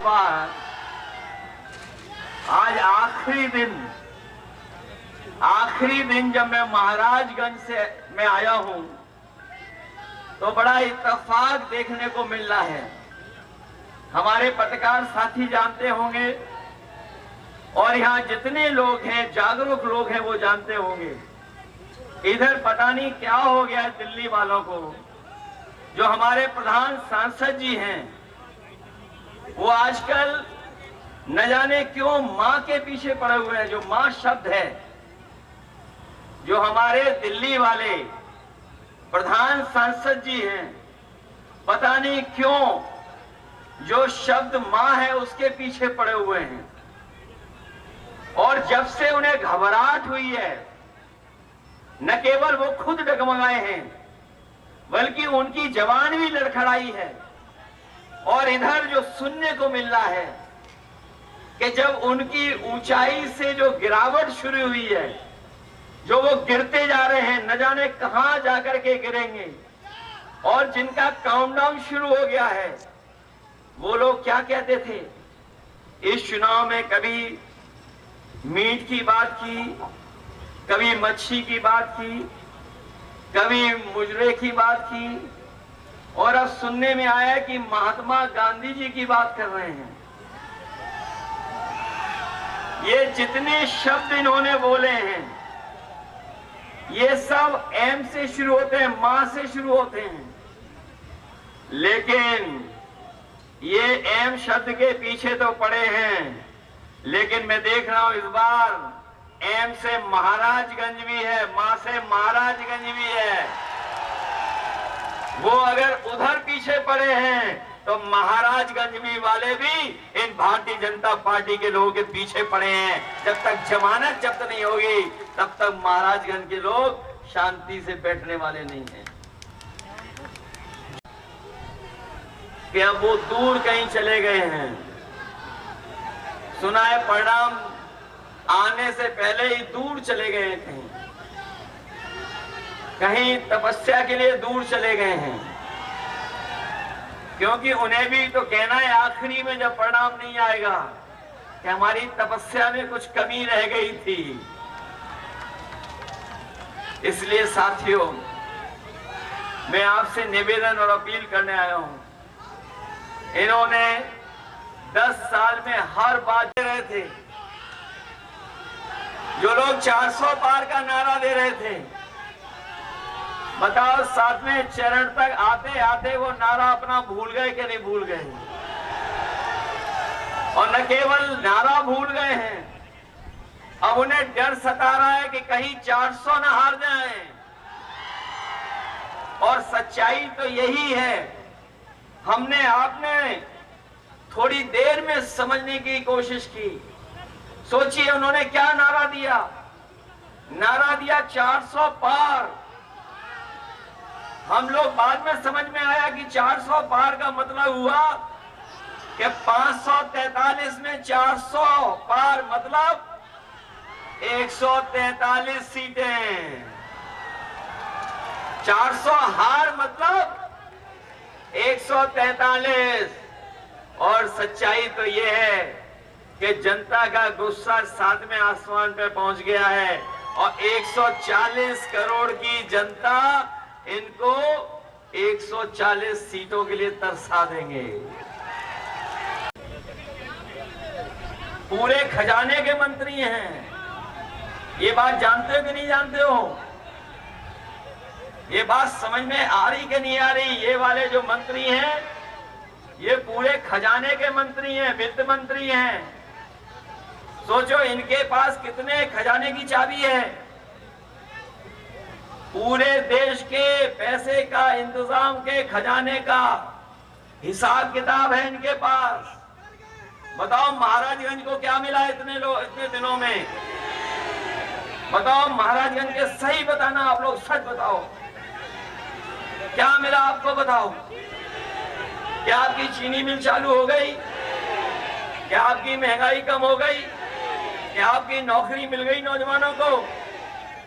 आज आखिरी दिन जब मैं महाराजगंज से मैं आया हूं तो बड़ा इत्तेफाक देखने को मिल रहा है। हमारे पत्रकार साथी जानते होंगे और यहाँ जितने लोग हैं, जागरूक लोग हैं, वो जानते होंगे। इधर पता नहीं क्या हो गया दिल्ली वालों को। जो हमारे प्रधान सांसद जी हैं वो आजकल न जाने क्यों मां के पीछे पड़े हुए हैं। जो मां शब्द है, जो हमारे दिल्ली वाले प्रधान सांसद जी हैं, पता नहीं क्यों जो शब्द मां है उसके पीछे पड़े हुए हैं। और जब से उन्हें घबराहट हुई है, न केवल वो खुद डगमगाए हैं बल्कि उनकी जबान भी लड़खड़ाई है। और इधर जो सुनने को मिल रहा है कि जब उनकी ऊंचाई से जो गिरावट शुरू हुई है, जो वो गिरते जा रहे हैं, न जाने कहां जाकर के गिरेंगे, और जिनका काउंटडाउन शुरू हो गया है, वो लोग क्या कहते थे इस चुनाव में? कभी मीट की बात की, कभी मच्छी की बात की, कभी मुजरे की बात की, और अब सुनने में आया कि महात्मा गांधी जी की बात कर रहे हैं। ये जितने शब्द इन्होंने बोले हैं ये सब एम से शुरू होते हैं, मां से शुरू होते हैं। लेकिन ये एम शब्द के पीछे तो पड़े हैं, लेकिन मैं देख रहा हूं इस बार एम से महाराजगंज भी है, मां से महाराजगंज भी है। वो अगर उधर पीछे पड़े हैं तो महाराजगंज भी वाले भी इन भारतीय जनता पार्टी के लोगों के पीछे पड़े हैं। जब तक जमानत जब्त नहीं होगी तब तक महाराजगंज के लोग शांति से बैठने वाले नहीं हैं। कि अब वो दूर कहीं चले गए हैं। सुना है परिणाम आने से पहले ही दूर चले गए थे, कहीं तपस्या के लिए दूर चले गए हैं। क्योंकि उन्हें भी तो कहना है आखिरी में जब परिणाम नहीं आएगा कि हमारी तपस्या में कुछ कमी रह गई थी। इसलिए साथियों, मैं आपसे निवेदन और अपील करने आया हूं। इन्होंने 10 साल में हर बात दे रहे थे। जो लोग 400 पार का नारा दे रहे थे, बताओ 7वें चरण तक आते आते वो नारा अपना भूल गए कि नहीं भूल गए? और न केवल नारा भूल गए हैं, अब उन्हें डर सता रहा है कि कहीं 400 न हार जाएं। और सच्चाई तो यही है। हमने आपने थोड़ी देर में समझने की कोशिश की। सोचिए उन्होंने क्या नारा दिया? नारा दिया 400 पार। हम लोग बाद में समझ में आया कि 400 पार का मतलब हुआ कि 543 में 400 पार मतलब 143 सीटें। 400 हार मतलब 143। और सच्चाई तो यह है कि जनता का गुस्सा 7वें आसमान पे पहुंच गया है और 140 करोड़ की जनता इनको 140 सीटों के लिए तरसा देंगे। पूरे खजाने के मंत्री हैं। ये बात जानते हो कि नहीं जानते हो? ये बात समझ में आ रही कि नहीं आ रही? ये वाले जो मंत्री हैं ये पूरे खजाने के मंत्री हैं, वित्त मंत्री हैं। सोचो इनके पास कितने खजाने की चाबी है। पूरे देश के पैसे का, इंतजाम के, खजाने का हिसाब किताब है इनके पास। बताओ महाराजगंज को क्या मिला इतने दिनों में? बताओ महाराजगंज के, सही बताना आप लोग, सच बताओ क्या मिला आपको? बताओ। क्या आपकी चीनी मिल चालू हो गई? क्या आपकी महंगाई कम हो गई? क्या आपकी नौकरी मिल गई नौजवानों को?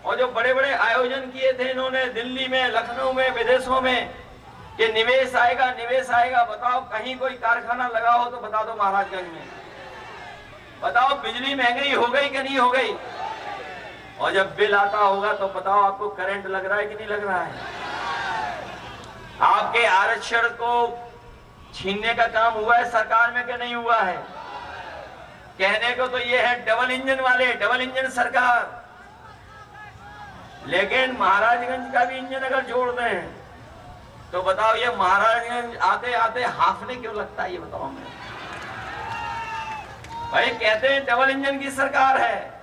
और जो बड़े बड़े आयोजन किए थे इन्होंने दिल्ली में, लखनऊ में, विदेशों में, कि निवेश आएगा निवेश आएगा। बताओ कहीं कोई कारखाना लगा हो तो बता दो महाराजगंज में। बताओ बिजली महंगी हो गई कि नहीं हो गई? और जब बिल आता होगा तो बताओ आपको करंट लग रहा है कि नहीं लग रहा है? आपके आरक्षण को छीनने का काम हुआ है सरकार में कि नहीं हुआ है? कहने को तो ये है डबल इंजन वाले, डबल इंजन सरकार, लेकिन महाराजगंज का भी इंजन अगर जोड़ दें तो बताओ ये महाराजगंज आते आते हाफने क्यों लगता है? ये बताओ मैं भाई, कहते हैं डबल इंजन की सरकार है।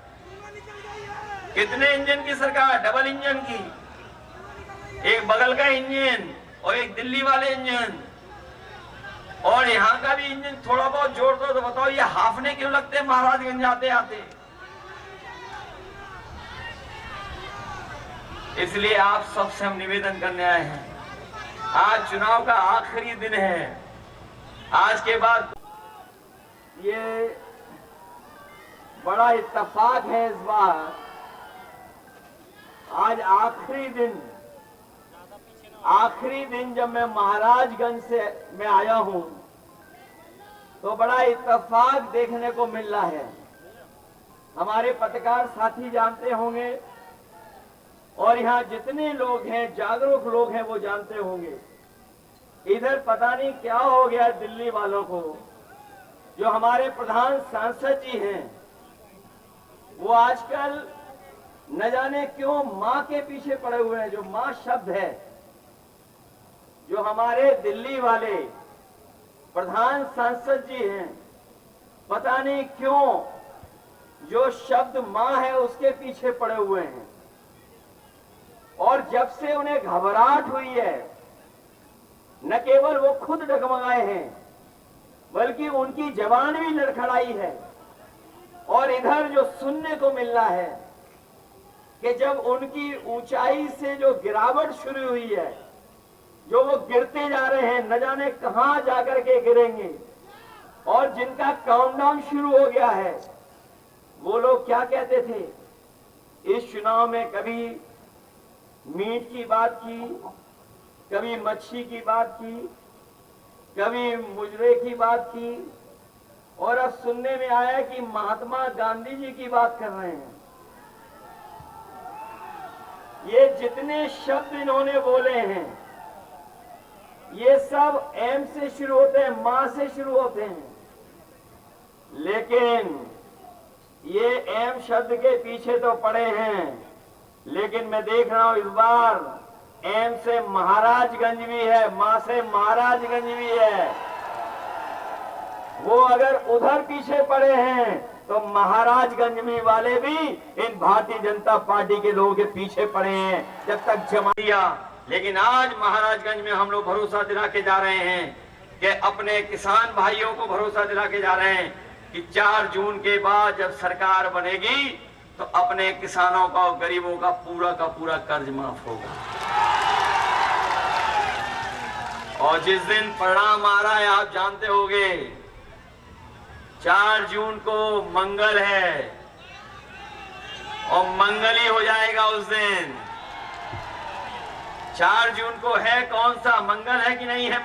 कितने इंजन की सरकार? डबल इंजन की। एक बगल का इंजन और एक दिल्ली वाले इंजन, और यहां का भी इंजन थोड़ा बहुत जोड़ दो तो बताओ ये हाफने क्यों लगते हैं महाराजगंज आते आते? इसलिए आप सबसे हम निवेदन करने आए हैं, आज चुनाव का आखिरी दिन है। आज के बाद ये बड़ा इत्तेफाक है इस बार, आज आखिरी दिन जब मैं महाराजगंज से मैं आया हूं तो बड़ा इत्तेफाक देखने को मिल रहा है। हमारे पत्रकार साथी जानते होंगे और यहाँ जितने लोग हैं, जागरूक लोग हैं, वो जानते होंगे, इधर पता नहीं क्या हो गया दिल्ली वालों को। जो हमारे प्रधान सांसद जी हैं वो आजकल न जाने क्यों मां के पीछे पड़े हुए हैं। जो मां शब्द है, जो हमारे दिल्ली वाले प्रधान सांसद जी हैं, पता नहीं क्यों जो शब्द मां है उसके पीछे पड़े हुए हैं। और जब से उन्हें घबराहट हुई है, न केवल वो खुद डगमगाए हैं बल्कि उनकी जबान भी लड़खड़ाई है। और इधर जो सुनने को मिल रहा है कि जब उनकी ऊंचाई से जो गिरावट शुरू हुई है, जो वो गिरते जा रहे हैं, न जाने कहां जाकर के गिरेंगे, और जिनका काउंटडाउन शुरू हो गया है, वो लोग क्या कहते थे इस चुनाव में? कभी मीट की बात की, कभी मच्छी की बात की, कभी मुजरे की बात की, और अब सुनने में आया कि महात्मा गांधी जी की बात कर रहे हैं। ये जितने शब्द इन्होंने बोले हैं ये सब एम से शुरू होते हैं, मां से शुरू होते हैं, लेकिन ये एम शब्द के पीछे तो पड़े हैं। लेकिन मैं देख रहा हूं इस बार एम से महाराजगंज भी है, मां से महाराजगंज भी है। वो अगर उधर पीछे पड़े हैं तो महाराजगंज में वाले भी इन भारतीय जनता पार्टी के लोगों के पीछे पड़े हैं जब तक जमा दिया। लेकिन आज महाराजगंज में हम लोग भरोसा दिला के जा रहे हैं कि अपने किसान भाइयों को भरोसा दिला के जा रहे हैं कि 4 जून के बाद जब सरकार बनेगी तो अपने किसानों का और गरीबों का पूरा कर्ज माफ होगा। और जिस दिन परिणाम आ रहा है आप जानते होंगे, 4 जून को मंगल है और मंगल ही हो जाएगा उस दिन। 4 जून को है कौन सा मंगल है कि नहीं है?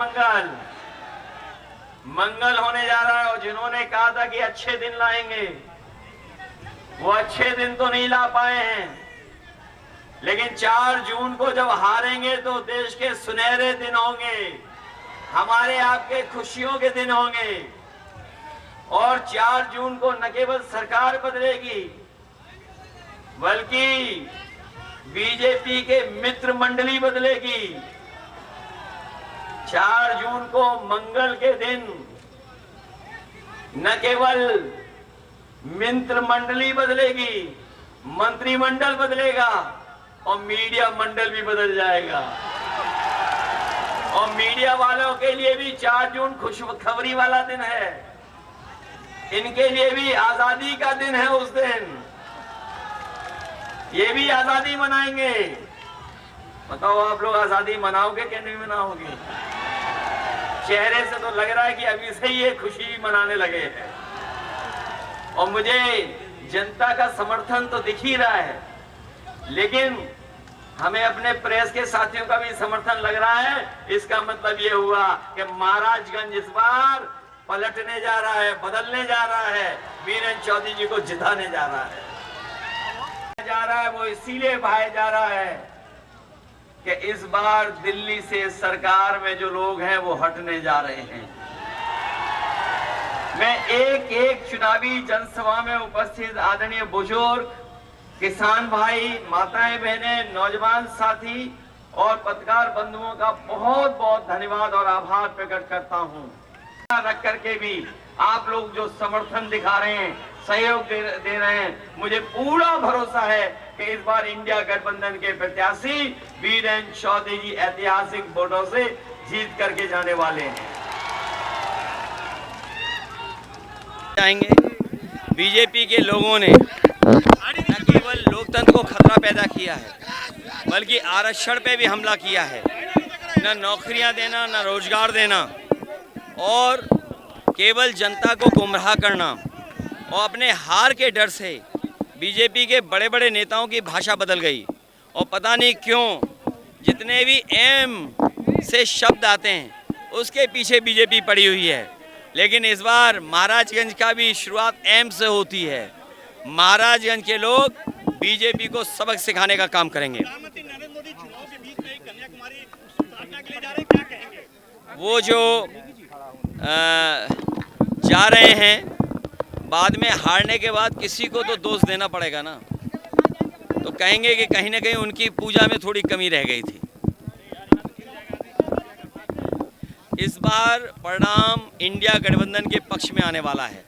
मंगल होने जा रहा है। और जिन्होंने कहा था कि अच्छे दिन लाएंगे, वो अच्छे दिन तो नहीं ला पाए हैं, लेकिन 4 जून को जब हारेंगे तो देश के सुनहरे दिन होंगे, हमारे आपके खुशियों के दिन होंगे। और 4 जून को न केवल सरकार बदलेगी बल्कि बीजेपी के मित्र मंडली बदलेगी। 4 जून को मंगल के दिन न केवल मित्र मंडली बदलेगी, मंत्रिमंडल बदलेगा और मीडिया मंडल भी बदल जाएगा। और मीडिया वालों के लिए भी 4 जून खुशखबरी वाला दिन है। इनके लिए भी आजादी का दिन है। उस दिन ये भी आजादी मनाएंगे। बताओ आप लोग आजादी मनाओगे कि नहीं मनाओगे? चेहरे से तो लग रहा है कि अभी से ही ये खुशी मनाने लगे हैं। और मुझे जनता का समर्थन तो दिख ही रहा है, लेकिन हमें अपने प्रेस के साथियों का भी समर्थन लग रहा है। इसका मतलब ये हुआ कि महाराजगंज इस बार पलटने जा रहा है, बदलने जा रहा है, बीरेन चौधरी जी को जिताने जा रहा है। वो इसीलिए भाई जा रहा है कि इस बार दिल्ली से सरकार में जो लोग हैं वो हटने जा रहे हैं। मैं एक एक चुनावी जनसभा में उपस्थित आदरणीय बुजुर्ग, किसान भाई, माताएं बहनें, नौजवान साथी और पत्रकार बंधुओं का बहुत बहुत धन्यवाद और आभार प्रकट करता हूं। रख करके भी आप लोग जो समर्थन दिखा रहे हैं, सहयोग दे रहे हैं, मुझे पूरा भरोसा है कि इस बार इंडिया गठबंधन के प्रत्याशी बीरेन चौधरी जी ऐतिहासिक वोटों से जीत करके जाने वाले हैं। बीजेपी के लोगों ने न केवल लोकतंत्र को खतरा पैदा किया है, बल्कि आरक्षण पे भी हमला किया है। न नौकरियां देना, न रोजगार देना, और केवल जनता को गुमराह करना। और अपने हार के डर से बीजेपी के बड़े बड़े नेताओं की भाषा बदल गई, और पता नहीं क्यों जितने भी एम से शब्द आते हैं उसके पीछे बीजेपी पड़ी हुई है। लेकिन इस बार महाराजगंज का भी शुरुआत एम से होती है। महाराजगंज के लोग बीजेपी को सबक सिखाने का काम करेंगे। प्रधानमंत्री नरेंद्र मोदी चुनाव के बीच में कन्याकुमारी प्रार्थना के लिए जा रहे हैं, क्या कहेंगे? वो जो जा रहे हैं, बाद में हारने के बाद किसी को तो दोष देना पड़ेगा ना, तो कहेंगे कि कहीं ना कहीं उनकी पूजा में थोड़ी कमी रह गई थी। इस बार परिणाम इंडिया गठबंधन के पक्ष में आने वाला है।